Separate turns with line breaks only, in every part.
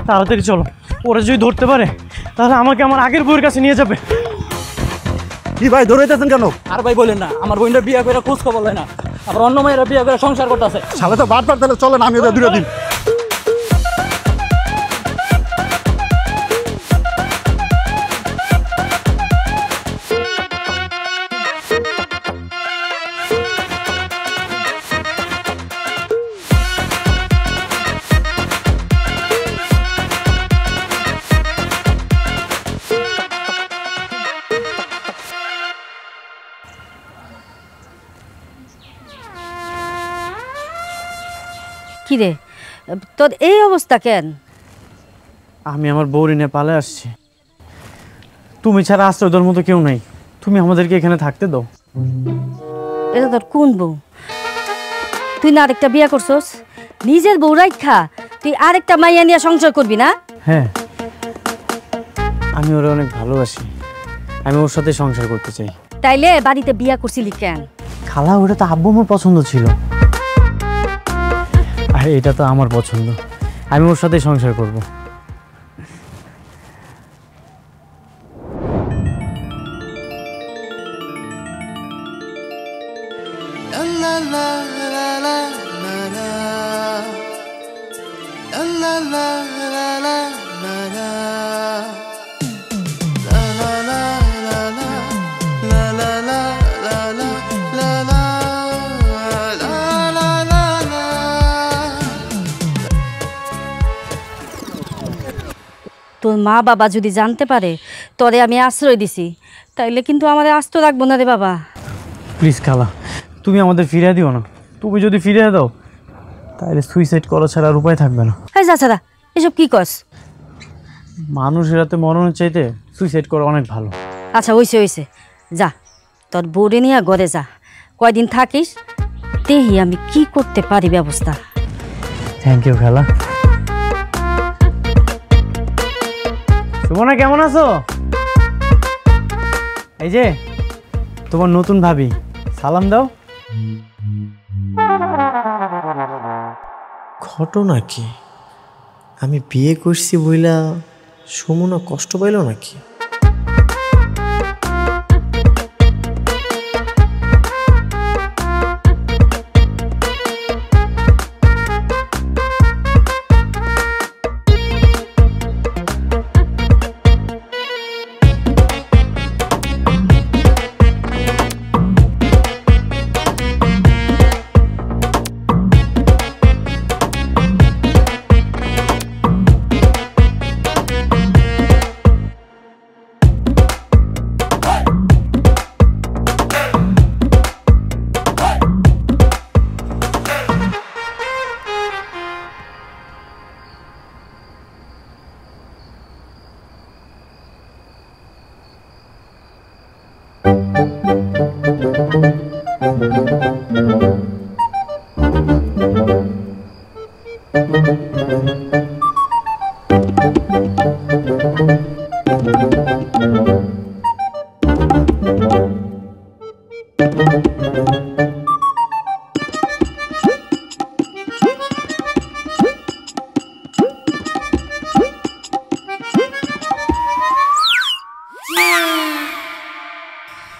তাড়াতাড়ি চলো, ওরা যদি ধরতে পারে তাহলে আমাকে আমার আগের বউয়ের কাছে নিয়ে যাবে।
কি ভাই ধরেছেন কেন?
আর ভাই বলেন না, আমার বোনটা বিয়ে করে খোঁজ খবর লয় না, আবার অন্য মেয়েরা বিয়ে করে সংসার করতেছে।
শালা তো বারবার তাহলে চলেন আমি ওদের দূরে দিন।
কিরে তোর এই অবস্থা কেন?
আমি আমার বউরি নিয়ে পালে আসছি, তুমি ছাড়া আশ্রয় দেওয়ার মতো কেউ নাই, তুমি আমাদেরকে এখানে থাকতে দাও।
এটা তোর কোন বউ? তুই না আরেকটা বিয়ে করছস? নিজের বউ রাইখা তুই আরেকটা মাইয়া নিয়ে সংসার করবি না?
হ্যাঁ, আমি ওরা অনেক ভালোবাসি, আমি ওর সাথে সংসার করতে চাই।
তাইলে বাড়িতে বিয়া করছিলি কেন?
খালা, ওটা তো আব্বু আমার পছন্দ ছিল, আর এটা তো আমার পছন্দ, আমি ওর সাথে সংসার করব।
তোর মা বাবা যদি জানতে পারে তোরে আমি আশ্রয় দিছি, তাইলে কিন্তু আমাদের আস্ত রাখবো না রে বাবা।
প্লিজ খালা, তুমি আমাদের ফিরিয়ে দিও না, তুমি যদি ফিরিয়ে দাও তাহলে সুইসাইড করা ছাড়া আর উপায় থাকবে না।
হ্যাঁ যাছাড়া এসব কি কস?
মানুষের হাতে মরণের চাইতে সুইসাইড করা অনেক ভালো।
আচ্ছা হইছে হইছে, যা তোর বউরে নিয়ে ঘরে যা, কয়দিন থাকিস, দেখি আমি কি করতে পারি ব্যবস্থা।
থ্যাংক ইউ খালা। সুমনা কেমন আছো? এই যে তোমার নতুন ভাবি, সালাম দাও।
ঘটনা কি? আমি বিয়ে করছি বইলা সুমনা কষ্ট পাইল নাকি?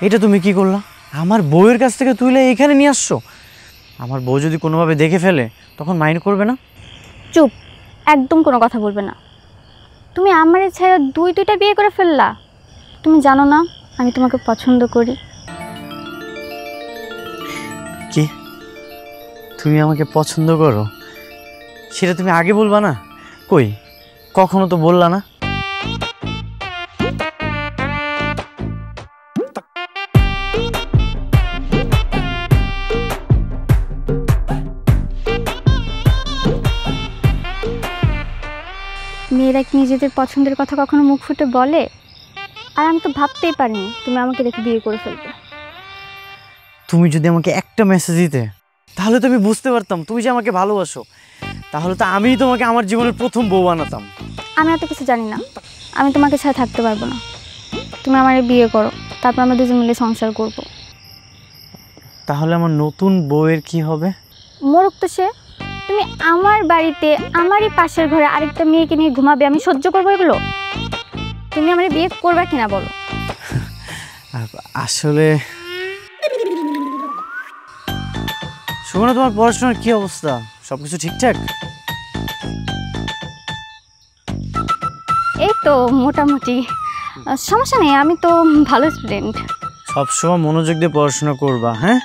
এটা তুমি কি করলা? আমার বউয়ের কাছ থেকে তুলে এখানে নিয়ে আসছো। আমার বউ যদি কোনোভাবে দেখে ফেলে তখন মাইন্ড করবে না?
চুপ, একদম কোনো কথা বলবে না। তুমি আমার ছেড়ে দুইটা বিয়ে করে ফেললা। তুমি জানো না আমি তোমাকে পছন্দ করি।
কি তুমি আমাকে পছন্দ করো? সেটা তুমি আগে বলবা না? কই, কখনো তো বললা না।
মেয়েরা কি নিজেদের পছন্দের কথা কখনো মুখ ফুটে বলে? আর আমি তো ভাবতেই পারিনি তুমি আমাকে দেখে বিয়ে করে ফেলবে।
তুমি যদি আমাকে একটা মেসেজ দিতে তাহলে তো আমি বুঝতে পারতাম তুমি যে আমাকে ভালোবাসো। তাহলে তো আমিই তোমাকে আমার জীবনের প্রথম বউ বানাতাম।
আমি এত কিছু জানি না, আমি তোমাকে ছাড়া থাকতে পারবো না। তুমি আমারে বিয়ে করো, তারপর আমরা দুজন মিলে সংসার করব।
তাহলে আমার নতুন বউয়ের কি হবে?
মোরক তো সে, তুমি আমার বাড়িতে আমারই পাশের ঘরে আরেকটা মেয়েকে নিয়ে ঘুমাবে, আমি সহ্য করবো এগুলো? তুমি আমারে বিয়ে করবে কিনা বলো?
আসলে সুমনা, তোমার পড়াশোনার কি অবস্থা? সবকিছু ঠিকঠাক?
এই তো মোটামুটি, সমস্যা নেই, আমি তো ভালো স্টুডেন্ট।
সবসময় মনোযোগ দিয়ে পড়াশোনা করবা, হ্যাঁ?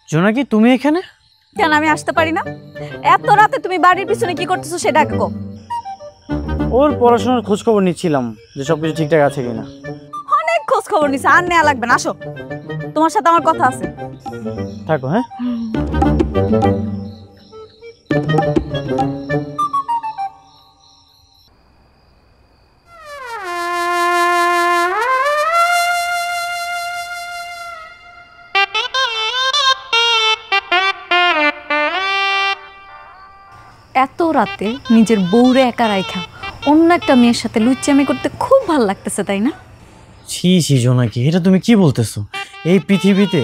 জোনাকি, তুমি এখানে?
কেন আমি আসতে পারি না? এত রাতে তুমি বাড়ির পিছনে কি করতেছো সেটা গো?
ওর পড়াশোনার খোঁজ খবর নিচ্ছিলাম যে সবকিছু ঠিকঠাক আছে কিনা।
অনেক খোঁজ খবর নিছে, আর নেওয়া লাগবে না, আসো, তোমার সাথে আমার কথা আছে।
থাকো, হ্যাঁ?
এত রাতে নিজের বউরে একা রাইখা অন্য একটা মেয়ের সাথে লুচ্চামি করতে খুব ভালো লাগতেছে, তাই না?
ছি ছি জোনাকি, এটা তুমি কি বলতেছো? এই পৃথিবীতে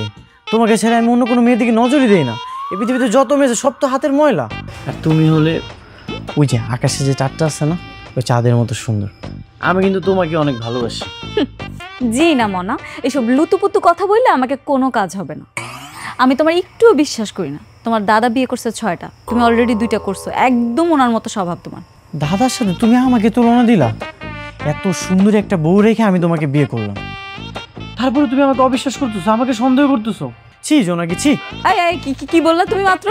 তোমাকে ছাড়া আমি অন্য কোনো মেয়ের দিকে নজরই দেই না। এই পৃথিবীতে যত মেয়ে আছে সব তো হাতের ময়লা। আর তুমি হলে ওই যে আকাশে যে চাঁদটা আছে না, ওই চাঁদের মতো সুন্দর। আমি কিন্তু তোমাকে অনেক ভালোবাসি।
জি না মনা, এসব লুতুপুতু কথা বললে আমাকে কোনো কাজ হবে না। আমি তোমার একটুও বিশ্বাস করি না। তোমার দাদা বিয়ে করছে 6টা, তুমি অলরেডি 2টা করছো। একদম ওনার মতো স্বভাব তোমার।
দাদার সাথে তুমি আমাকে তুলনা দিলা? এত সুন্দর একটা বউ রেখে আমি তোমাকে বিয়ে করলাম, তারপরে তুমি আমাকে অবিশ্বাস করতেছো, আমাকে সন্দেহ করতেছো। ছি জোনাকি, ছি।
এই এই কি বললা তুমি মাত্র?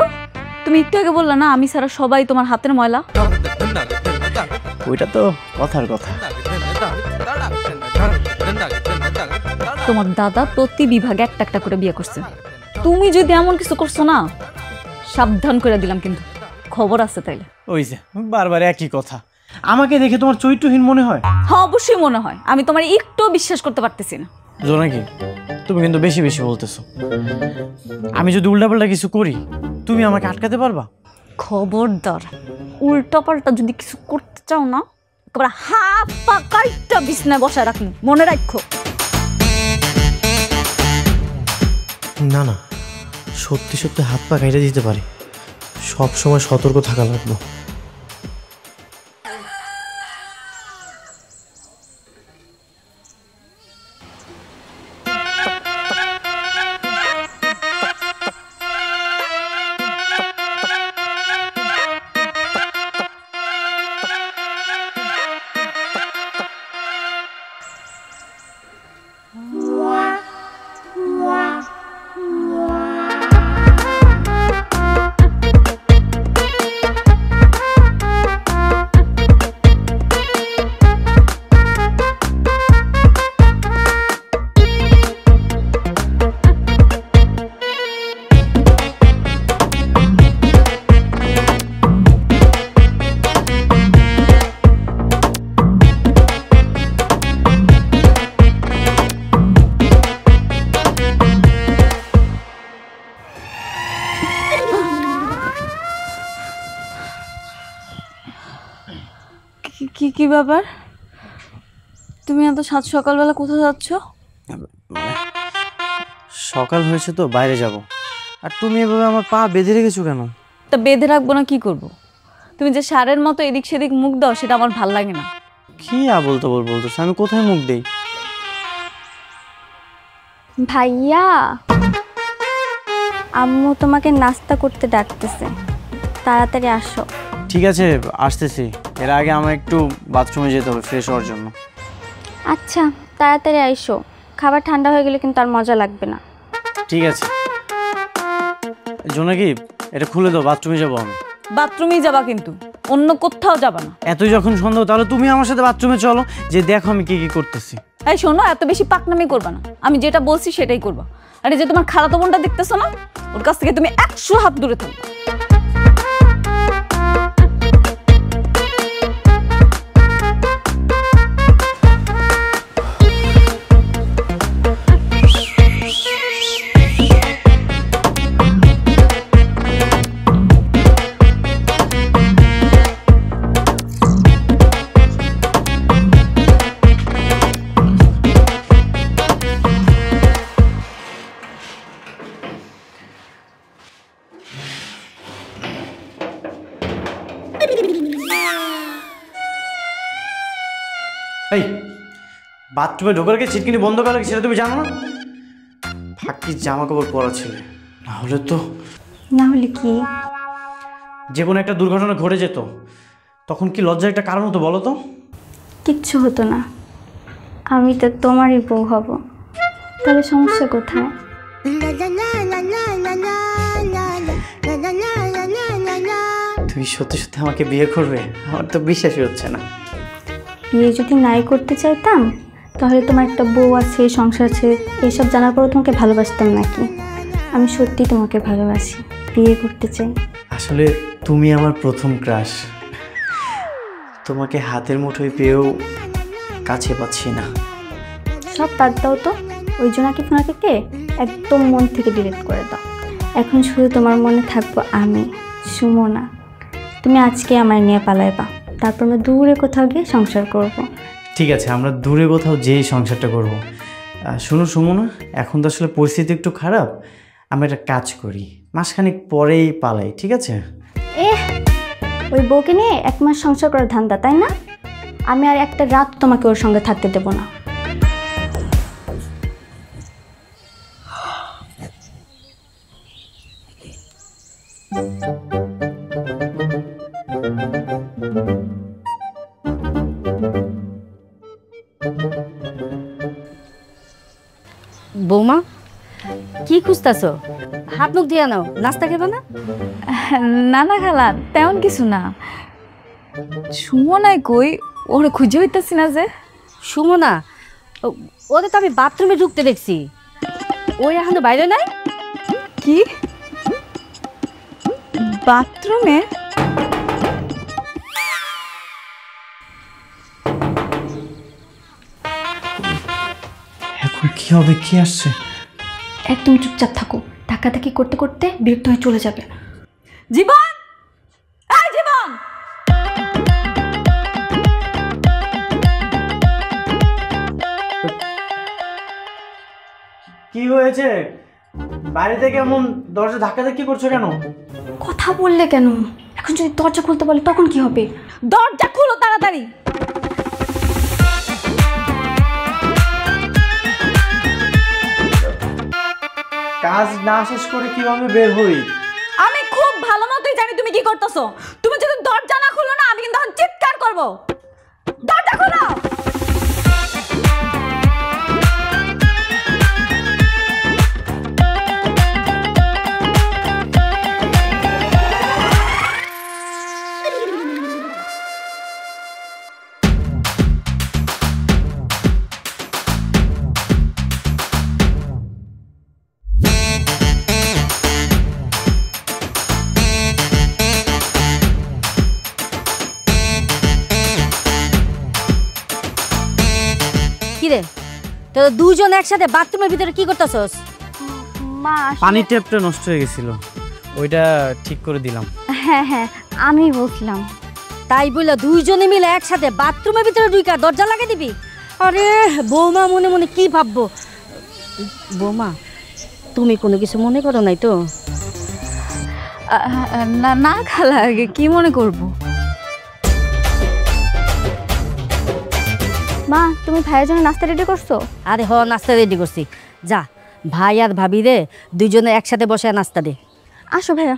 তুমি একটু আগে বললা না আমি ছাড়া সবাই তোমার হাতের ময়লা?
ওইটা তো কথার কথা।
তোমার দাদা প্রতি বিভাগে একটা একটা করে বিয়ে করছে। তুমি যদি এমন কিছু করছো না, সাবধান করে দিলাম কিন্তু, খবর আছে তাইলে।
ওই যে বারবার একই কথা। আমাকে দেখে তোমার চরিত্রহীন মনে হয়?
হ্যাঁ অবশ্যই মনে হয়। আমি তোমার একটু বিশ্বাস করতে পারতেছি না।
জোনাকি, তুমি কিন্তু বেশি বেশি বলতেছো। আমি যদি উল্টাপাল্টা কিছু করি তুমি আমাকে আটকাতে পারবা?
খবরদার, উল্টা পাল্টা যদি কিছু করতে চাও না, একেবারে হাত পা কাইটা বিছনায় বসায় রাখুন, মনে রাখো।
না না, সত্যি সত্যি হাত পা কাইটা দিতে পারে। সব সময় সতর্ক থাকা লাগবে।
কি ব্যাপার? তুমি এত সাত সকালবেলা কোথাও যাচ্ছ?
সকাল হয়েছে তো বাইরে যাব। আর তুমি এভাবে আমার পা বেঁধে রেখেছো কেন?
তা বেঁধে রাখবো না, কি করব? তুমি যে সারের মতো এদিক সেদিক মুখ দাও, সেটা আমার ভাল লাগে না।
কি আবল তাবল বলতেছো? আমি কোথায় মুখ দেই?
ভাইয়া, আম্মু তোমাকে নাস্তা করতে ডাকতেছে, তাড়াতাড়ি আসো।
ঠিক আছে, আসতেছি। এর আগে আমার একটু বাথরুমে যেতে হবে ফ্রেশ হওয়ার জন্য।
আচ্ছা, তাড়াতাড়ি আইসো, খাবার ঠান্ডা হয়ে গেলে কিন্তু আর মজা লাগবে না।
ঠিক আছে জোনাকি, এটা খুলে দাও, বাথরুমে যাবো আমি।
বাথরুমেই যাবা কিন্তু, অন্য কোথাও যাবা না।
এতই যখন সন্দেহ তাহলে তুমি আমার সাথে বাথরুমে চলো, যে দেখো আমি কি কি করতেছি।
এই শোনো, এত বেশি পাকনামি করবা না। আমি যেটা বলছি সেটাই করবা। আরে যে তোমার খালাতো বোনটা দেখতেছো না, ওর কাছ থেকে তুমি 100 হাত দূরে থাকবে।
এই বাথরুমে ঢোকার আগে চিটকিনি বন্ধ করা সেটা তুমি জানো না? ফাঁকি জামা কাপড় পরা ছিল, না হলে তো
না হলে কি?
যে কোনো একটা দুর্ঘটনা ঘটে যেত, তখন কি লজ্জার একটা কারণ হতো বলো তো?
কিচ্ছু হতো না, আমি তো তোমারই বউ হব, তাহলে সমস্যা কোথায়?
তুমি সত্যি সত্যি আমাকে বিয়ে করবে? আমার তো বিশ্বাসই হচ্ছে না।
বিয়ে যদি নাই করতে চাইতাম তাহলে তোমার একটা বউ আছে, সংসার আছে, এইসব জানার পরও তোমাকে ভালোবাসতাম নাকি? আমি সত্যি তোমাকে ভালোবাসি, বিয়ে করতে চাই।
আসলে তুমি আমার প্রথম ক্রাশ। তোমাকে হাতের মুঠোয় পেয়েও কাছে পাচ্ছি না।
সব বাদ দাও তো, ওই জোনাকি ফোনাকে একদম মন থেকে ডিলিট করে দাও। এখন শুধু তোমার মনে থাকবো আমি, সুমনা। তুমি আজকে আমার নিয়ে পালাইবা, তারপর আমরা দূরে কোথাও গিয়ে সংসার করব।
ঠিক আছে, আমরা দূরে কোথাও যেই সংসারটা করব। শোনো সুমনা, এখন তো আসলে পরিস্থিতি একটু খারাপ, আমরা একটা কাজ করি, মাসখানেক পরেই পালাই, ঠিক আছে?
ওই বউকে নিয়ে 1 মাস সংসার করার ধান্দা, তাই না? আমি আর একটা রাত তোমাকে ওর সঙ্গে থাকতে দেবো না।
বৌমা, কি খুঁজতেছো? হাত মুখ দিয়ে নাও, নাস্তা খেবে না?
না না খালা, তেমন কিছু না। সুমনায় কই? ওরে খুঁজে হইতাছি না যে।
সুমনা, ওদের তো আমি বাথরুমে ঢুকতে দেখছি, ওই এখনো বাইরে নাই।
কি বাথরুমে?
এখন কি হবে? কি আসছে?
একদম চুপচাপ থাকো, ধাক্কাধাক্কি করতে করতে বিরক্ত হয়ে চলে যাবে।
জীবন, এই জীবন!
কি হয়েছে? বাইরে থেকে এমন দরজা ধাক্কাধাক্কি করছো কেন?
কথা বললে কেন? এখন যদি দরজা খুলতে বলে তখন কি হবে?
দরজা খুলো তাড়াতাড়ি।
কাজ না শেষ করে কিভাবে বের হই?
আমি খুব ভালো মতোই জানি তুমি কি করতেছো। তুমি যদি দরজা না খুলো না, আমি কিন্তু এখন চিৎকার করব। দরজা খুলো।
কিরে, তোরা দুজন একসাথে বাথরুমের ভিতরে কি করতেছস?
মা,
পানির ট্যাপটা নষ্ট হয়ে গেছিল, ওইটা ঠিক করে দিলাম।
হ্যাঁ হ্যাঁ, আমি বসলাম।
তাই বলে দুইজনে মিলে একসাথে বাথরুমের ভিতরে ঢুইকা দরজা লাগিয়ে দিবি? আরে বৌমা মনে মনে কি ভাববো? বৌমা, তুমি কোনো কিছু মনে করো নাই তো?
না না খালা, কি মনে করব?
মা, তুমি ভাইয়ের জন্য নাস্তা রেডি করছো?
আরে হ, নাস্তা রেডি করছি। যা, ভাই আর ভাবি রে দুইজনে একসাথে বসে নাস্তা দে।
আসো ভাইয়া।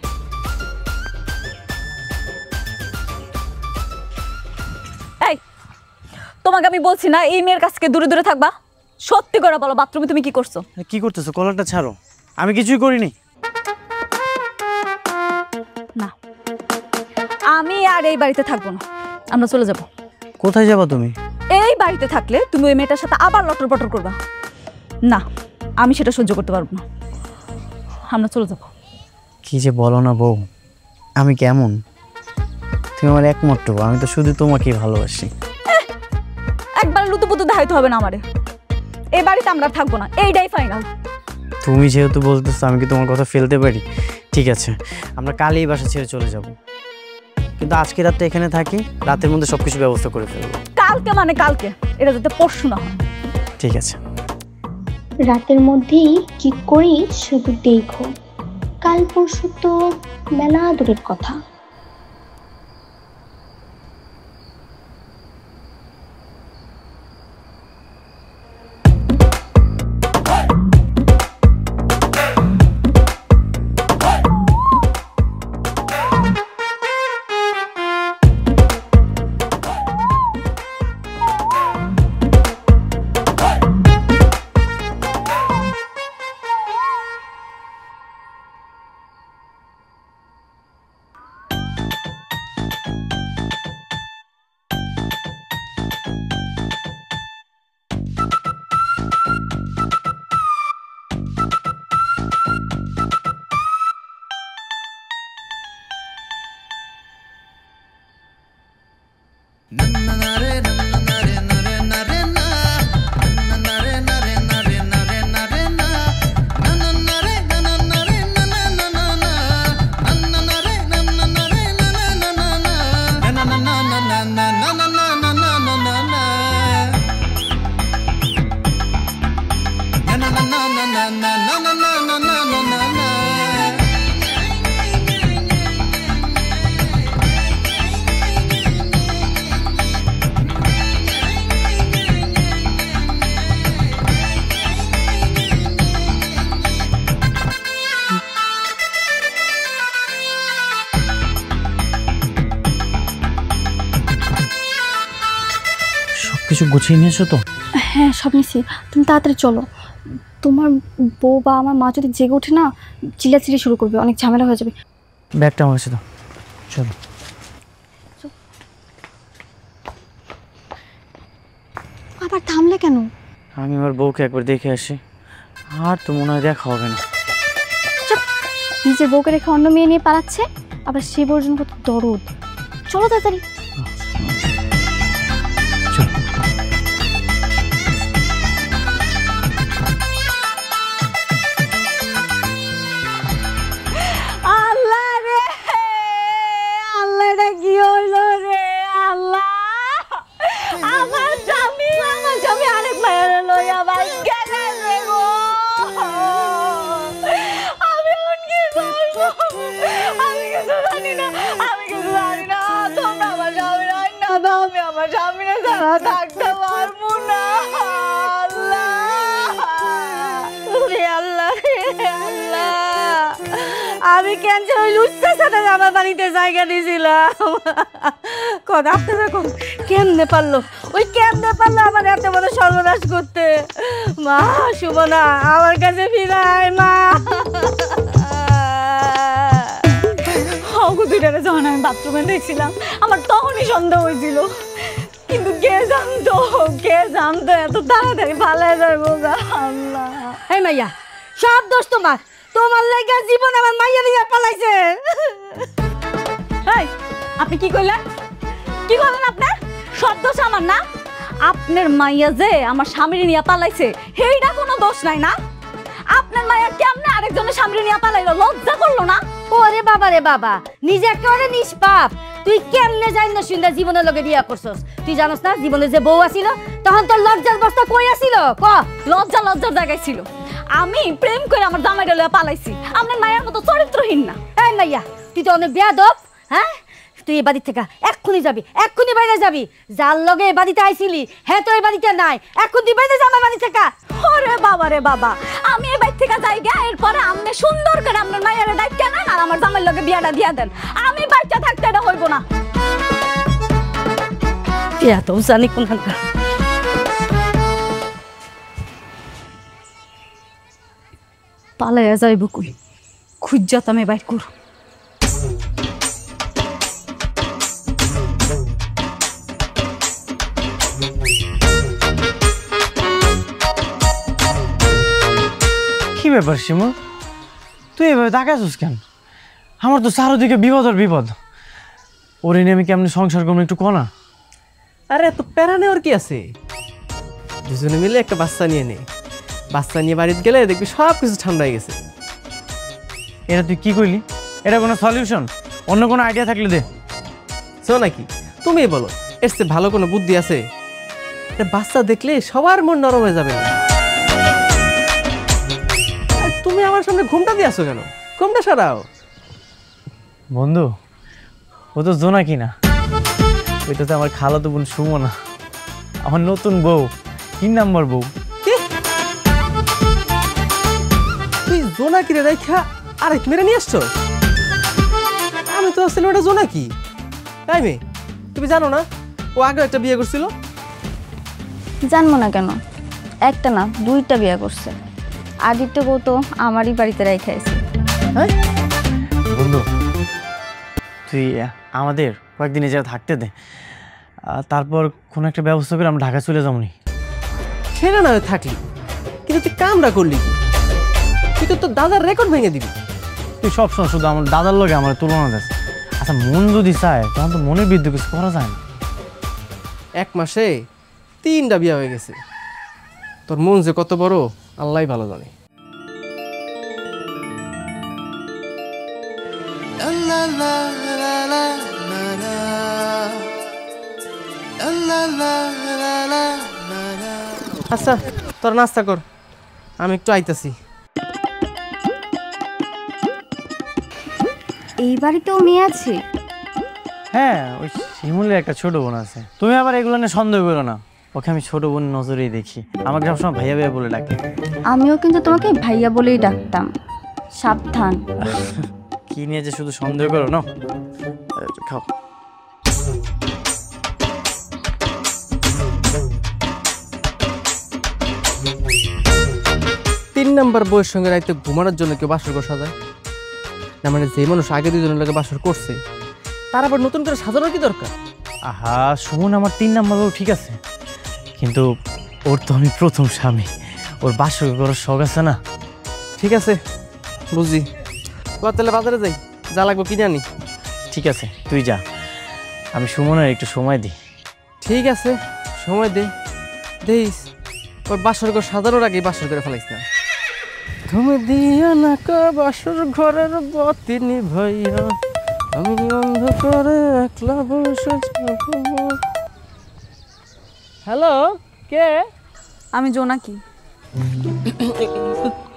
এই, তোমাকে আমি বলছি না এই মেয়ের কাছ থেকে দূরে দূরে থাকবা? সত্যি করে বলো, বাথরুমে তুমি কি করছো?
কি করতেছো? কলারটা ছাড়ো। আমি কিছুই করিনি।
না, আমি আর এই বাড়িতে থাকবো না, আমরা চলে যাব।
কোথায় যাবা তুমি?
এই বাড়িতে থাকলে তুমি ওই মেয়েটার সাথে আবার লটর পটর করবা। না, আমি সেটা সহ্য করতে পারবো না, আমরা চলে যাব।
কি যে বলো না বউ, আমি কেমন? তুমি আমার একমাত্র বউ, আমি তো শুধু তোমাকেই ভালোবাসি।
একবার লুতুপুতু দেখাইতে হবে না আমারে। এই বাড়িতে আমরা আর থাকবো না, এইটাই ফাইনাল।
তুমি যেহেতু বলতেছো, আমি কি তোমার কথা ফেলতে পারি? ঠিক আছে, আমরা কালই বাসা ছেড়ে চলে যাব, কিন্তু আজকে রাতটা এখানে থাকি, রাতের মধ্যে সবকিছু ব্যবস্থা করে ফেলবো।
কালকে মানে কালকে, এটা যাতে পরশু না হয়।
ঠিক আছে।
রাতের মধ্যেই কি করি শুধু দেখো, কাল পরশু তো মেলা দূরের কথা।
কিছু গুছিয়ে নিয়েছো তো?
হ্যাঁ সব নিছি, তুমি তাড়াতাড়ি চলো। তোমার বউ বা আমার মা যদি জেগে ওঠে না, চিল্লাচিল্লি শুরু করবে, অনেক ঝামেলা হয়ে যাবে।
ব্যাগটা আমার কাছে দাও, চলো।
আবার থামলে কেন?
আমি আমার বউকে একবার দেখে আসি, আর তো মনে হয় দেখা হবে না।
নিজের বউকে রেখে অন্য মেয়ে নিয়ে পালাচ্ছে, আবার সে বর্জন কত দরদ। চলো তাড়াতাড়ি।
আল্লাহ রে, আল্লাহ রে, কি হইলো রে আল্লাহ! আমার স্বামী আরেক মায়ের লইয়া আবার গেলে রে গো। আমি এখন কি করবো? আমি কিছু জানি না। তোমরা আমার স্বামী রাখ না দাও, আমি আমার স্বামীরা ছাড়া থাকতে পারবো না। আল্লাহ রে আল্লাহ, আমি ক্যান্সার ওই লুচ্চার সাথে আমার বাড়িতে জায়গা দিয়েছিলাম। কথা আপনারা কেমনে পারলো আমার এত বড় সর্বনাশ করতে? মা সুমনা, আমার কাছে ফিরায় মা।
দুইটারে যখন আমি বাথরুমে দেখছিলাম আমার তখনই সন্দেহ হয়েছিল, কিন্তু কে জানতো এত তাড়াতাড়ি পালায় যাবো। আল্লাহ,
এই মাইয়া, সব দোষ তোমার লাগা জীবন আমার মাইয়া নিয়ে পালাইছে।
এই আপনি কি কইলেন? আপনার সব দোষ আমার না? আপনার মাইয়া যে আমার স্বামীর নিয়ে পালাইছে সেইটা কোনো দোষ নাই না? আপনার মাইয়া কেমনে আরেকজনের স্বামীর নিয়ে পালাইলো? লজ্জা করলো না?
ওরে বাবা রে বাবা, নিজে একেবারে নিষ্পাপ। তুই কেমনে জানি না শুনতে জীবনের লগে বিয়া করছস? তুই জানোস না জীবনে যে বউ আসিল তখন তোর লজ্জার বস্তা কই আসিল? ক
লজ্জার জায়গায় ছিল। আমি প্রেম করে আমার জামাইটা লইয়া পালাইছি। আপনার মায়ের মতো চরিত্রহীন না।
এই মাইয়া, তুই তো অনেক বেয়াদব। হ্যাঁ, তুই এই বাড়ি থেকে এক্ষুনি যাবি, এক্ষুনি বাইরে যাবি। যার লগে এই বাড়িতে আইছিলি হ্যাঁ তো এই বাড়িতে নাই, এখন তুই বাইরে যা আমার বাড়ি থেকে।
ওরে বাবা রে বাবা, আমি এই বাড়ি থেকে যাই গা, এরপরে আপনি সুন্দর করে আপনার মায়ের দায়িত্ব নেন আর আমার জামাইয়ের লগে বিয়াটা দিয়া দেন। আমি বাচ্চা থাকতে এটা হইব না।
এত জানি কোনখানকার।
পালাইয়া যাইব কই? খুঁজাত আমি বাইর করু।
কি ব্যাপার শিমুল, তুই এভাবে তাকাইছিস কেন? আমার তো চারদিকে বিপদ আর বিপদ। ওরে নিয়ে আমি কেমনি সংসার করবো একটু কনা?
আরে এত প্যারা নেওয়ার কি আছে? দুজনে মিলে একটা বাচ্চা নিয়ে নে, বাচ্চা নিয়ে বাড়িতে গেলে দেখবি সব কিছু ঠান্ডা হয়ে গেছে।
এটা তুই কি কইলি? এটা কোনো সলিউশন? অন্য কোনো আইডিয়া থাকলে দে।
শো নাকি, তুমি বলো এর চেয়ে ভালো কোনো বুদ্ধি আছে? বাচ্চা দেখলে সবার মন নরম হয়ে যাবে না। তুমি আমার সামনে ঘুমটা দিয়ে আসো কেন? ঘুমটা সরাও।
বন্ধু, ও তো জোনাকি না, ওইটা তো আমার খালাতো বোন সুমনা, আমার নতুন বউ, 3 নম্বর বউ।
তুই জোনাকিরে দেখা আরেক মেরে নিয়ে আসছো? আমি তো আসলে ওটা জোনাকি। তাই মেয়ে, তুমি জানো না ও আগে একটা বিয়ে করছিল?
জানবো না কেন, একটা না 2টা বিয়ে করছে। আদিত্য বউ তো আমারই বাড়িতে রেখেছে।
বন্ধু, তুই আমাদের কয়েকদিন এই জায়গায় থাকতে দে, তারপর কোনো একটা ব্যবস্থা করে আমরা ঢাকা চলে যাবো নি।
সেটা না থাকলি, কিন্তু তুই কামটা করলি কি? তুই তো তোর দাদার রেকর্ড ভেঙে দিবি।
তুই সবসময় শুধু আমার দাদার লগে আমার তুলনা দিস। আচ্ছা, মন যদি চায় তখন তো মনের বিরুদ্ধে কিছু করা যায় না।
1 মাসে 3টা বিয়ে হয়ে গেছে। তোর মন যে কত বড় আল্লাহই ভালো জানে। আচ্ছা তোর নাস্তা কর, আমি একটু আইতাছি।
এই বাড়িতেও মেয়ে আছে?
হ্যাঁ, ওই শিমুলের একটা ছোট বোন আছে। তুমি আবার এগুলো নিয়ে সন্দেহ করো না, ওকে আমি ছোট বোন নজরেই দেখি। আমাকে সবসময় ভাইয়া ভাইয়া বলে ডাকে।
আমিও কিন্তু তোমাকে ভাইয়া বলেই ডাকতাম, সাবধান।
কি নিয়ে যে শুধু সন্দেহ করো না। খাও।
তিন নাম্বার বউয়ের সঙ্গে রাইতে ঘুমানোর জন্য কেউ বাসর ঘর সাজায় না? মানে যে মানুষ আগে 2 জনের লোকে বাসর করছে তার আবার নতুন করে সাজানোর কি দরকার?
আহা সুমন, আমার 3 নাম্বার বউ ঠিক আছে, কিন্তু ওর তো আমি প্রথম স্বামী, ওর বাসর করার শখ আছে না।
ঠিক আছে বুঝি, তাহলে বাজারে যাই, যা লাগবে কিনে আনি।
ঠিক আছে তুই যা, আমি সুমনের একটু সময় দিই।
ঠিক আছে সময় দে, দেইস ওর বাসর ঘর সাজানোর আগে বাসর করে ফেলাইস না। তুমি দিয়া না বাসর ঘরের বাতি নিভাইয়া, আমি অন্ধকারে একলা বসে। হ্যালো, কে?
আমি জোনাকি।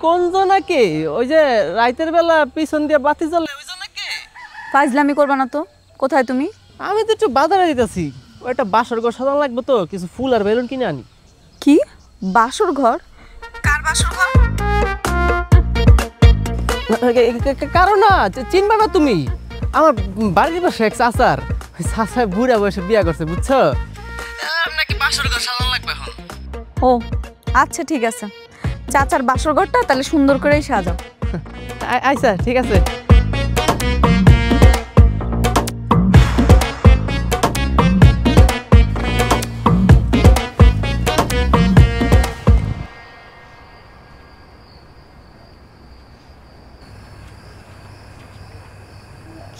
কোন জোনাকি? ওই যে রাতের বেলা পিছন দিয়ে বাতি জ্বলে ওই জোনাকি?
ফাইজলামি করবা না তো। কোথায় তুমি?
আমি তো একটু বাজারে দিতেছি, ওইটা বাসর ঘর সাজানো লাগবে তো, কিছু ফুল আর বেলুন কিনে আনি।
কি বাসর ঘর? কার বাসর ঘর?
কারণ না চিনবা না তুমি, আমার বাড়ির পাশে এক চাচার, ওই চাচায় বুড়া বয়সে বিয়া করছে বুঝছো, নাকি বাসর ঘর সাজানো লাগবে এখন।
ও আচ্ছা ঠিক আছে, চাচার বাসর ঘরটা তাহলে সুন্দর করেই সাজাও।
আচ্ছা ঠিক আছে।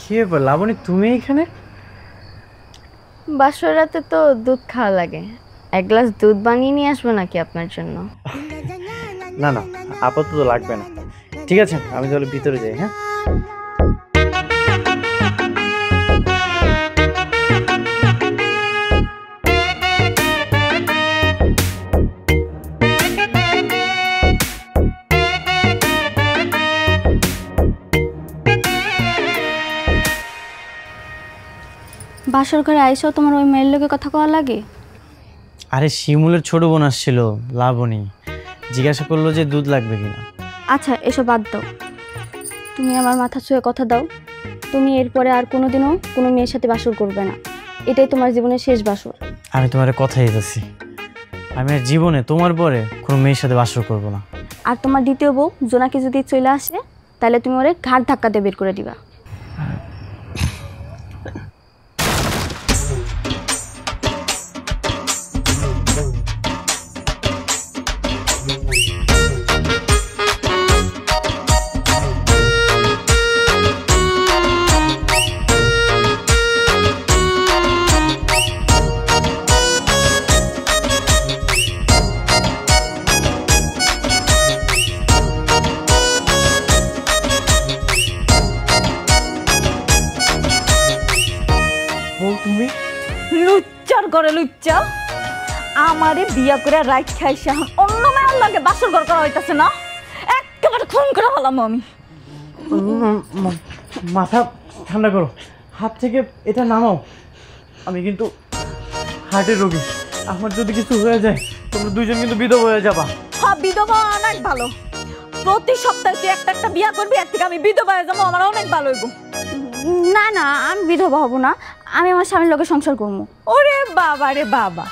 কি ব্যাপার লাবণী, তুমি এখানে?
বাসর রাতে তো দুধ খাওয়া লাগে, 1 গ্লাস দুধ বানিয়ে নিয়ে আসবো নাকি আপনার জন্য?
না না, আপাতত লাগবে না। ঠিক আছে, আমি তাহলে ভিতরে যাই। হ্যাঁ
বাসর ঘরে আইসো তোমার ওই মেয়ের লোকে কথা কওয়া লাগে?
আরে শিমুলের ছোট বোন আসছিল লাবণী, জিজ্ঞাসা করলো যে দুধ লাগবে কিনা।
আচ্ছা এসব বাদ দাও, তুমি আমার মাথা ছুঁয়ে কথা দাও, তুমি এরপরে আর কোনোদিনও কোনো মেয়ের সাথে বাসর করবে না, এটাই তোমার জীবনের শেষ বাসর।
আমি তোমার কথা দিতেছি, আমি আর জীবনে তোমার পরে কোনো মেয়ের সাথে বাসর করবো না।
আর তোমার দ্বিতীয় বউ জোনাকি যদি চলে আসে তাহলে তুমি ওরে ঘাট ধাক্কা দিয়ে বের করে দিবা।
লুচ্চার ঘরে লুচ্চা, আমারে বিয়া করে রাইট খাইছে, এখন অন্য মেয়ের লাগে বাসর ঘর করা হইতাছে না, একেবারে খুন করে হলাম আমি।
মাথা ঠান্ডা করো, হাত থেকে এটা নামাও। আমি কিন্তু হার্টের রোগী, আমার যদি কিছু হয়ে যায় তোমরা 2 জন কিন্তু বিধবা হয়ে যাবা।
হ্যাঁ বিধবা অনেক ভালো, প্রতি সপ্তাহে তুই একটা একটা বিয়া করবি, এর থেকে আমি বিধবা হয়ে যাবো, আমার অনেক ভালো হইব।
না না আমি বিধবা হব না, আমি আমার স্বামীর লোকে সংসার করবো।
ওরে বাবা রে বাবা,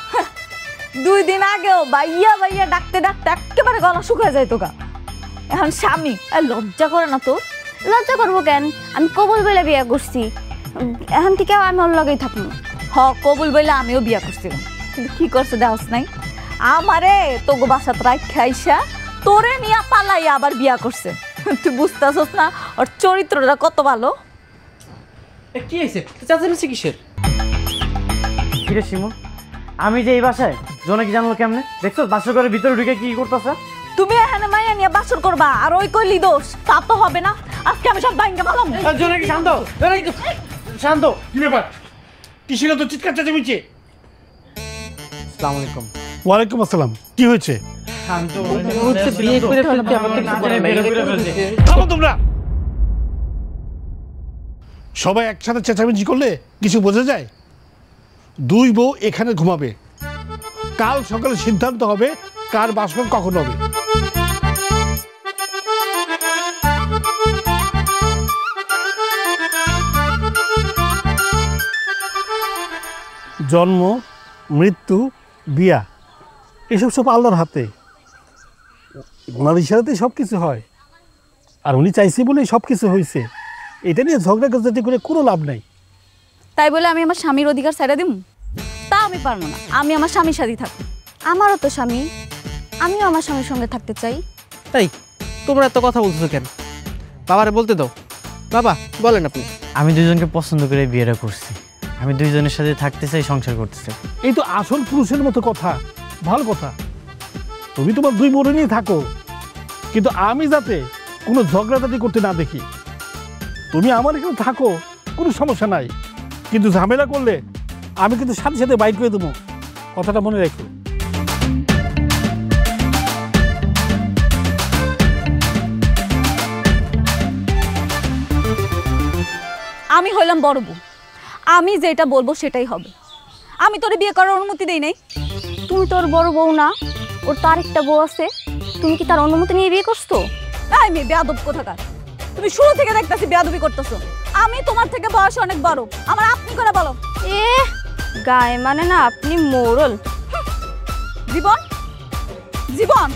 2 দিন আগেও বাইয়া বাইয়া ডাকতে ডাকতে একেবারে গলা শুকিয়ে যায় তোকা, এখন স্বামী। লজ্জা করে না তো?
লজ্জা করবো কেন, আমি কবুল বলে বিয়ে করছি, এখন থেকে আমি ওর লগেই থাকবো।
হ কবুল বইলে আমিও বিয়া করছিলাম, কিন্তু কি করছে দেওয়াস নাই, আমারে তোগো বাসাত রাইট খাইসা তোরে নিয়ে পালাইয়া আবার বিয়া করছে। তুই বুঝতেছস না ওর চরিত্রটা কত ভালো?
কি হয়েছে চাচা নিচ্ছে কিসের?
কিরে শিমুল, আমি যে এই বাসায় জোনাকি জানলো কেমনে? দেখছো বাসর ঘরের ভিতরে ঢুকে কি করতেছে?
তুমি এখানে মাইয়া নিয়ে বাসর করবা আর ওই কইলি দোষ, তা তো হবে না। আজকে আমি সব ভাঙ্গা ভালো।
জোনাকি শান্ত, জোনাকি শান্ত।
কি ব্যাপার? কি ছিল তো চিৎকার চেঁচামেচি?
আসসালামু আলাইকুম।
ওয়ালাইকুম আসসালাম। কি হয়েছে?
শান্ত।
বিয়ে করে ফেলতে আমাকে কিছু বলে নাই।
থামো তোমরা। সবাই একসাথে চেঁচামেচি করলে কিছু বোঝা যায়? দুই বউ এখানে ঘুমাবে, কাল সকালে সিদ্ধান্ত হবে কার বাসর কখন হবে। জন্ম, মৃত্যু, বিয়া এসব সব আল্লাহর হাতে। ওনার ইশারাতেই সব কিছু হয়, আর উনি চাইছে বলেই সব কিছু হয়েছে। এটা নিয়ে ঝগড়া গজাটি করে কোনো লাভ নাই।
তাই বলে আমি আমার স্বামীর অধিকার ছাড়া দিব? তা আমি পারবো না। আমি আমার স্বামীর সাথে থাকবো। আমারও তো স্বামী, আমিও আমার স্বামীর সঙ্গে থাকতে চাই।
তাই তোমরা এত কথা বলছো কেন? বাবারে বলতে দাও। বাবা বলেন আপনি।
আমি দুইজনকে পছন্দ করে বিয়েটা করছি। আমি দুইজনের সাথে থাকতে চাই, সংসার করতে চাই।
এই তো আসল পুরুষের মতো কথা, ভালো কথা। তুমি তোমার দুই বোনে নিয়ে থাকো, কিন্তু আমি যাতে কোনো ঝগড়াঝাটি করতে না দেখি। তুমি আমার এখানে থাকো, কোনো সমস্যা নাই, কিন্তু ঝামেলা করলে আমি কিন্তু সাথে সাথে বাইক করে দেবো, কথাটা মনে রাখো।
আমি হইলাম বড় বউ, আমি যেটা বলবো সেটাই হবে। আমি তোরে বিয়ে করার অনুমতি দেই নাই।
তুমি তোর বড় বউ না, ওর তো আরেকটা বউ আছে। তুমি কি তার অনুমতি নিয়ে বিয়ে করছো?
এই মেয়ে বেয়াদব কোথাকার! তুমি শুরু থেকে দেখতেছি বেয়াদবি করতেছো। আমি তোমার থেকে বয়সে অনেক বড়, আমার আপনি করে বলো।
এ গায়ে মানে না, আপনি মোড়ল।
জীবন, জীবন,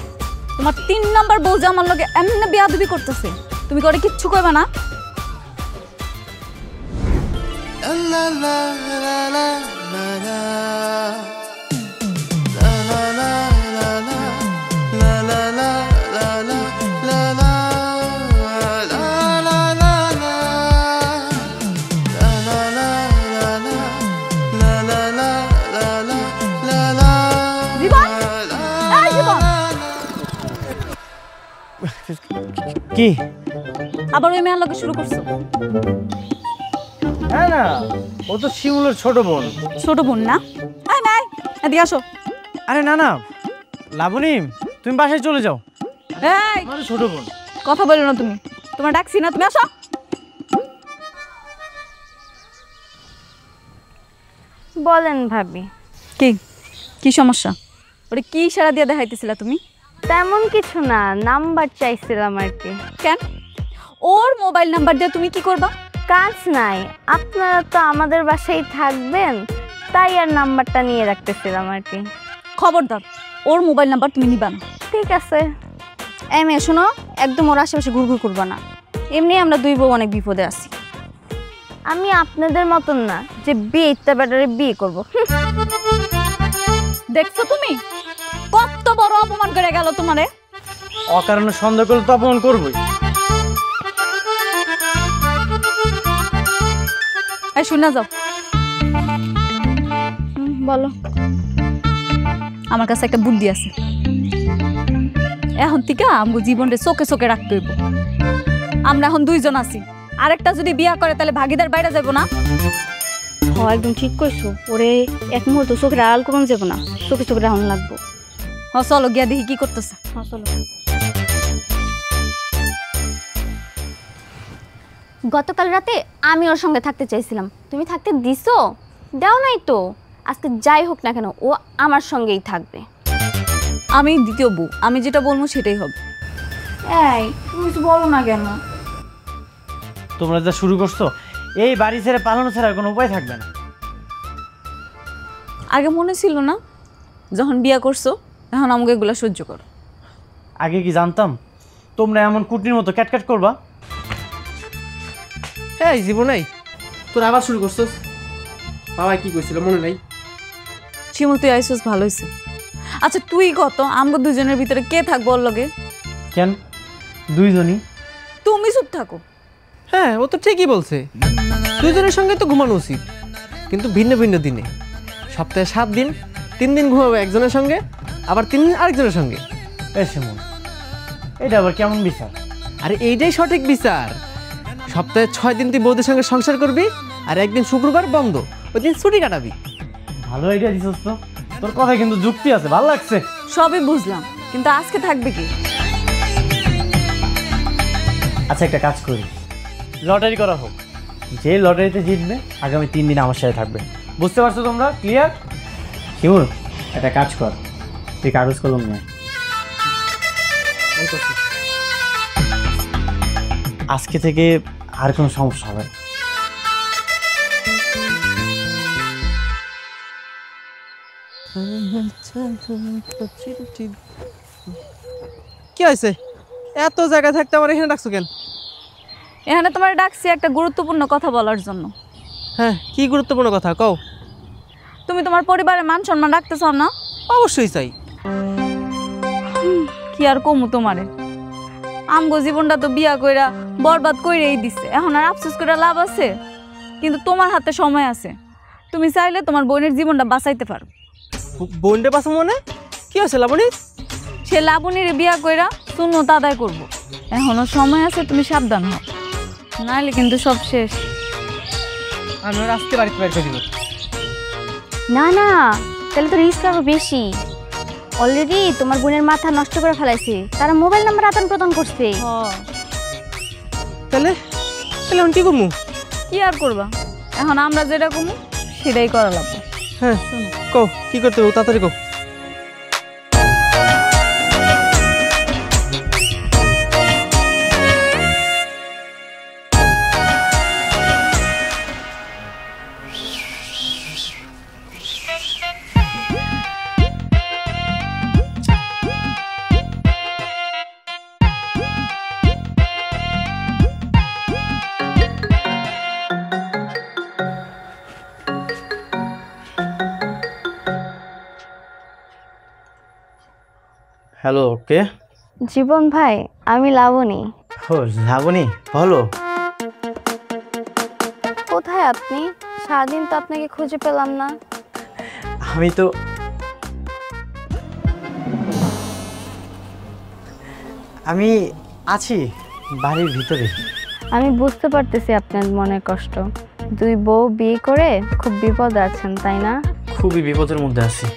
তোমার 3 নাম্বার বউ যে আমার লগে এমনি বেয়াদবি করতেছে, তুমি করে কিচ্ছু কইবা না? জীবন, এই জীবন,
কি?
আবার ওই মেয়ের লগে শুরু করছো?
হ্যাঁ না, ও তো শিমুলের ছোট বোন।
ছোট বোন না? এই মেয়ে, এদিকে আসো।
আরে না না লাবণী, তুমি বাসায় চলে যাও।
এই
আমার ছোট বোন।
কথা বলো না তুমি, তোমার ডাকছি না, তুমি আসো।
বলেন ভাবি।
কি কি সমস্যা? ওরে কি ইশারা দিয়ে দেখাইতেছিলা তুমি?
তেমন কিছু না, নাম্বার চাইছিলাম আর কি।
কেন? ওর মোবাইল নাম্বার দিয়ে তুমি কি করবা?
কাজ নাই, আপনারা তো আমাদের বাসায় থাকবেন, তাই আর নাম্বারটা নিয়ে রাখতেছিলাম আর কি।
খবরদার, ওর মোবাইল নাম্বার তুমি নিবা না।
ঠিক আছে। এই মেয়ে শোনো, একদম ওর আশেপাশে ঘুরঘুর করবা না। এমনি আমরা দুই বউ অনেক বিপদে আছি। আমি আপনাদের মতন না যে বিয়ে ইত্যা ব্যাটারে বিয়ে করবো।
দেখছো তুমি কত বড় অপমান করে গেল তোমারে?
অকারণে সন্দেহ করলে তো অপমান করবোই।
এই শুনে যাও।
বলো।
আমার কাছে একটা বুদ্ধি আছে। এখন থেকে আমগো জীবনটা চোখে চোখে রাখতে হইব। আমরা এখন দুইজন আছি, আরেকটা যদি বিয়া করে তাহলে ভাগিদার বাইরে যাব না?
হ্যাঁ একদম ঠিক কইছো। ওরে এক মুহূর্ত চোখের আড়াল করুন যাব না, চোখে চোখে রাখুন লাগবো।
হ চলো গিয়া দেখি কি করতেছে।
হ্যাঁ চলো। গতকাল রাতে আমি ওর সঙ্গে থাকতে চাইছিলাম, তুমি থাকতে দিছো? দাও নাই তো। আজকে যাই হোক না কেন ও আমার সঙ্গেই থাকবে।
আমি দ্বিতীয় বউ, আমি যেটা বলবো সেটাই হবে।
এই তুমি কিছু বলো না কেন?
তোমরা যা শুরু করছো, এই বাড়ি ছেড়ে পালানো ছাড়া আর কোনো উপায় থাকবে না।
আগে মনে ছিল না যখন বিয়া করছো, এখন আমাকে এগুলা সহ্য করো।
আগে কি জানতাম তোমরা এমন কুটনির মতো ক্যাটক্যাট করবা?
এই জীবনাই, তোর আবার শুরু করছস? বাবা কি কইছিল মনে নাই?
শিমুল তুই আইসোস, ভালো হয়েছে। আচ্ছা তুই কত আমগো দুজনের ভিতরে কে থাকবো ওর লগে?
কেন দুইজনই?
তুমি চুপ থাকো।
হ্যাঁ ও তো ঠিকই বলছে, দুজনের সঙ্গে তো ঘুমানো উচিত, কিন্তু ভিন্ন ভিন্ন দিনে। সপ্তাহে 7 দিন 3 দিন ঘুমাবো একজনের সঙ্গে, আবার 3 দিন আরেকজনের সঙ্গে।
এই শিমুল, এটা আবার কেমন বিচার?
আরে এইটাই সঠিক বিচার। সপ্তাহে 6 দিন তুই বৌদির সঙ্গে সংসার করবি, আর একদিন শুক্রবার বন্ধ, ওই দিন ছুটি কাটাবি।
ভালো আইডিয়া দিছস তো, তোর কথায় কিন্তু যুক্তি আছে, ভালো লাগছে।
সবই বুঝলাম, কিন্তু আজকে থাকবে কি?
আচ্ছা একটা কাজ করি, লটারি করা হোক, যে লটারিতে জিতবে আগামী 3 দিন আমার সাথে থাকবে। বুঝতে পারছো তোমরা? ক্লিয়ার? শিমুল একটা কাজ কর, তুই কাগজ কলম নে। আজকে থেকে আর কোনো সমস্যা হবে না।
কি হয়েছে? এত জায়গা থাকতে আমার এখানে ডাকছো কেন?
এখানে তোমার ডাকছি একটা গুরুত্বপূর্ণ কথা বলার জন্য।
হ্যাঁ, কি গুরুত্বপূর্ণ কথা কও।
তুমি তোমার পরিবারের মান সম্মান রাখতে চাও না?
অবশ্যই চাই।
কি আর কমু তোমারে, আমগো জীবনটা তো বিয়া কইরা বরবাদ কইরেই দিছে, এখন আর আফসোস করে লাভ আছে? কিন্তু তোমার হাতে সময় আছে, তুমি চাইলে তোমার বোনের জীবনটা বাঁচাইতে পারো।
বোনটা পাশে মনে কি হয়েছে লাবণী?
সে লাবণীর বিয়া কইরা সুন্নত আদায় করব, এখনো সময় আছে, তুমি সাবধান হও, নাহলে কিন্তু সব শেষ।
আমি ওর আজকে বাড়িতে বের করে দিব।
না না, তাহলে তো রিস্ক আরো বেশি। অলরেডি তোমার বোনের মাথা নষ্ট করে ফেলাইছে, তারা মোবাইল নাম্বার আদান প্রদান করছে।
তাহলে তাহলে আমি কি করবো?
কি আর করবা, এখন আমরা যেটা কমু সেটাই করা লাগবে।
হ্যাঁ কও, কি করতে হবে তাড়াতাড়ি কও।
হ্যালো, কে?
জীবন ভাই, আমি লাবণী।
ও লাবণী, বলো।
কোথায় আপনি? সারাদিন তো আপনাকে খুঁজে পেলাম না।
আমি আছি বাড়ির ভিতরে।
আমি বুঝতে পারতেছি আপনার মনের কষ্ট। 2 বউ বিয়ে করে খুব বিপদে আছেন, তাই না?
খুবই বিপদের মধ্যে আছি,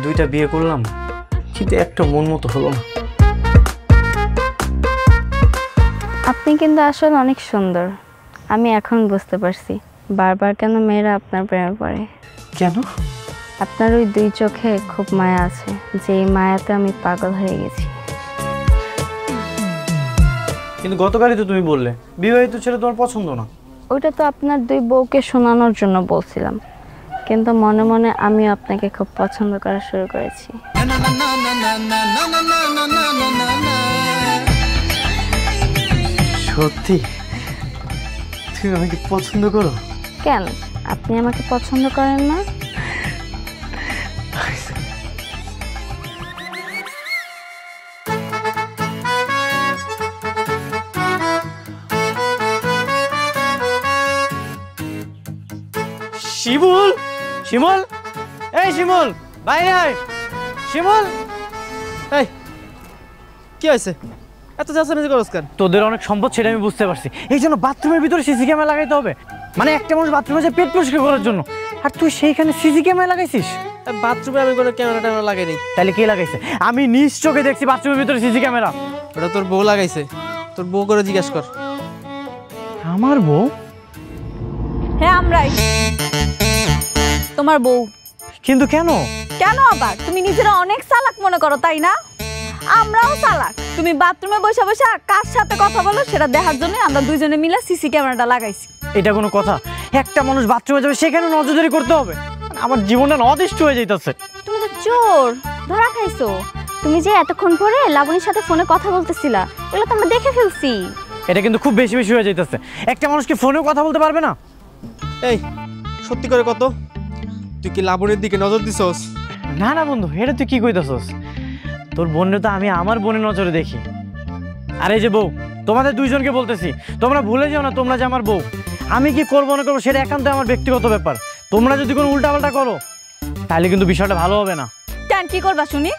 2টা বিয়ে করলাম কিন্তু একটা মন মতো হলো না।
আপনি কিন্তু আসলে অনেক সুন্দর। আমি এখন বুঝতে পারছি বারবার কেন মেয়েরা আপনার প্রেমে পড়ে।
কেন?
আপনার ওই 2 চোখে খুব মায়া আছে, যে মায়াতে আমি পাগল হয়ে গেছি।
কিন্তু গতকালই তো তুমি বললে বিবাহিত ছেলে তোমার পছন্দ না।
ওইটা তো আপনার 2 বউকে শোনানোর জন্য বলছিলাম, কিন্তু মনে মনে আমি আপনাকে খুব পছন্দ করা শুরু করেছি।
সত্যি তুমি আমাকে পছন্দ করো?
কেন, আপনি আমাকে পছন্দ করেন না?
শিমুল, শিমুল, এই শিমুল, বাইরে আয়। শিমুল,
এই কি হয়েছে? এত চেঁচামেচি করছ কেন?
তোদের অনেক সম্পদ সেটা আমি বুঝতে পারছি, এই জন্য বাথরুমের ভিতরে সিসি ক্যামেরা লাগাইতে হবে। মানে একটা মানুষ বাথরুমে যে পেট পরিষ্কার করার জন্য, আর তুই সেইখানে সিসি ক্যামেরা লাগাইছিস?
বাথরুমে আমি কোনো ক্যামেরা ট্যামেরা লাগাইনি।
তাহলে কে লাগাইছে? আমি নিজ চোখে দেখছি বাথরুমের ভিতরে সিসি ক্যামেরা।
ওটা তোর বউ লাগাইছে, তোর বউ করে জিজ্ঞাসা কর।
আমার বউ?
হ্যাঁ আমরাই, তোমার বউ।
কিন্তু কেন?
কেন আবার? তুমি নিজেরা অনেক চালাক মনে করো, তাই না? আমরাও চালাক। তুমি বাথরুমে বসে বসে কার সাথে কথা বলো সেটা দেখার জন্য আমরা 2 জনে মিলে সিসি ক্যামেরাটা লাগাইছি।
এটা কোনো কথা? একটা মানুষ বাথরুমে যাবে সেখানে নজরদারি করতে হবে? আমার জীবনটা অদৃষ্ট হয়ে যাইতেছে।
তুমি তো চোর, ধরা খাইছো। তুমি যে এতক্ষণ পরে লাবণীর সাথে ফোনে কথা বলতেছিলা, এগুলো তো আমরা দেখে ফেলছি।
এটা কিন্তু খুব বেশি বেশি হয়ে যাইতেছে। একটা মানুষকে ফোনেও কথা বলতে পারবে না?
এই সত্যি করে কত, তুই কি লাবণীর দিকে নজর দিছস?
না না বন্ধু, এটা তুই কি কইতাছস? তোর বোনের তো আমি আমার বোনের নজরে দেখি। আর এই যে বউ, তোমাদের 2 জনকে বলতেছি, তোমরা ভুলে যাও না তোমরা যে আমার বউ। আমি কি করবো না করবো সেটা একান্ত আমার ব্যক্তিগত ব্যাপার। তোমরা যদি কোনো উল্টাপাল্টা করো তাহলে কিন্তু বিষয়টা ভালো হবে না।
কেন কি করবা শুনি?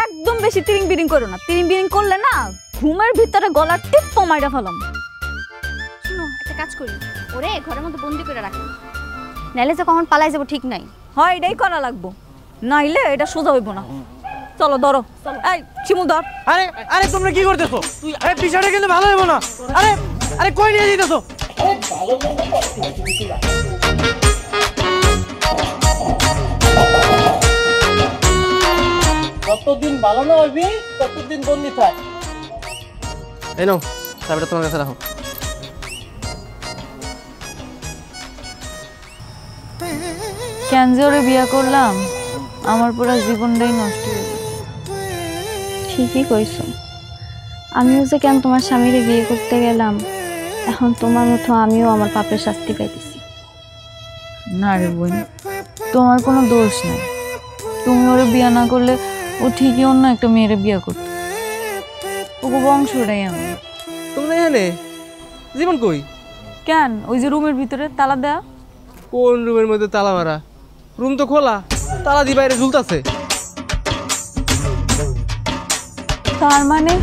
একদম বেশি তিরিং বিরিং করো না, তিরিং বিরিং করলে না ঘুমের ভিতরে গলার টিপ মাইরা ফেলাম।
শুনো, একটা কাজ করি, ওরে ঘরের মধ্যে বন্দি করে রাখি, নাইলে যে কখন পালাই যাবো ঠিক নাই।
হয় এটাই করা লাগবো, নাইলে এটা সোজা হইব না। চলো ধরো, এই শিমুল ধর।
আরে আরে তোমরা কি করতেছো? আরে বিষয়টা কিন্তু ভালো হবে না। আরে আরে কই নিয়ে যেতেছো?
যতদিন ভালো না হইবি ততদিন বন্দি থাক।
এই নাও, চাবিটা তোমার কাছে রাখো।
কেন যে ওরে বিয়া করলাম, আমার পুরো জীবনটাই নষ্ট হয়ে গেল।
ঠিকই কইছো, আমিও যে কেন তোমার স্বামীরে বিয়ে করতে গেলাম, এখন তোমার মতো আমিও আমার পাপের শাস্তি পাইতেছি।
না রে বোন, তোমার কোনো দোষ নাই। তুমি ওরে বিয়া না করলে ও ঠিকই অন্য একটা মেয়েরে বিয়া করতো। ওকে বংশটাই আমি।
তুমি এখানে জীবন কই?
কেন ওই যে রুমের ভিতরে তালা দেয়া?
কোন রুমের মধ্যে তালা মারা? রুম তো খোলা, তালা দিয়ে বাইরে ঝুলতাছে।
তার মানে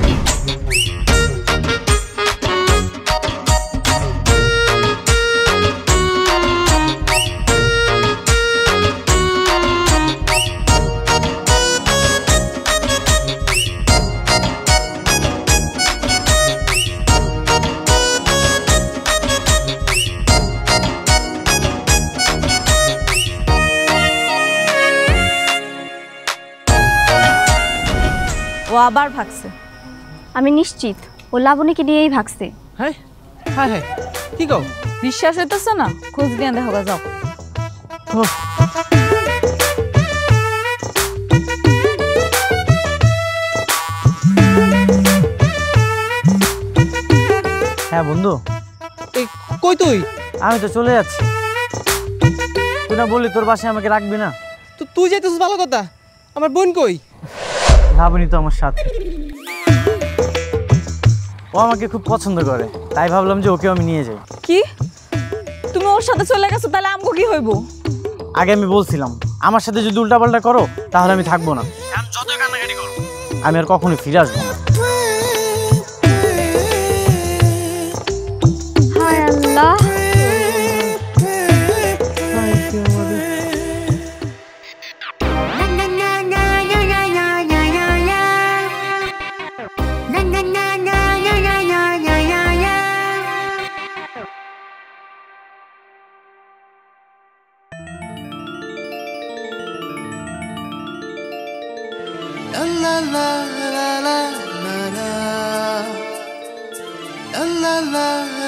ও আবার ভাগছে।
আমি নিশ্চিত ও লাবণীকে নিয়েই ভাগছে।
হ্যাঁ হ্যাঁ হ্যাঁ, কি কও?
বিশ্বাস হইতেছে না? খোঁজ দিয়ে দেখো গা, যাও।
হ্যাঁ বন্ধু,
এই কই তুই?
আমি তো চলে যাচ্ছি। তুই না বললি তোর বাসায় আমাকে রাখবি না?
তো তুই যাইতেছিস ভালো কথা, আমার বোন কই?
ভাবনি তো আমার সাথে। ও আমাকে খুব পছন্দ করে, তাই ভাবলাম যে ওকেও আমি নিয়ে যাই।
কি তুমি ওর সাথে চলে গেছো? তাহলে আমগো কি হইব?
আগে আমি বলছিলাম আমার সাথে যদি উল্টাপাল্টা করো তাহলে আমি থাকবো না। যতই কান্নাকাটি করো আমি আর কখনোই ফিরে আসবো না।
হায় আল্লাহ,
la la la la la la la la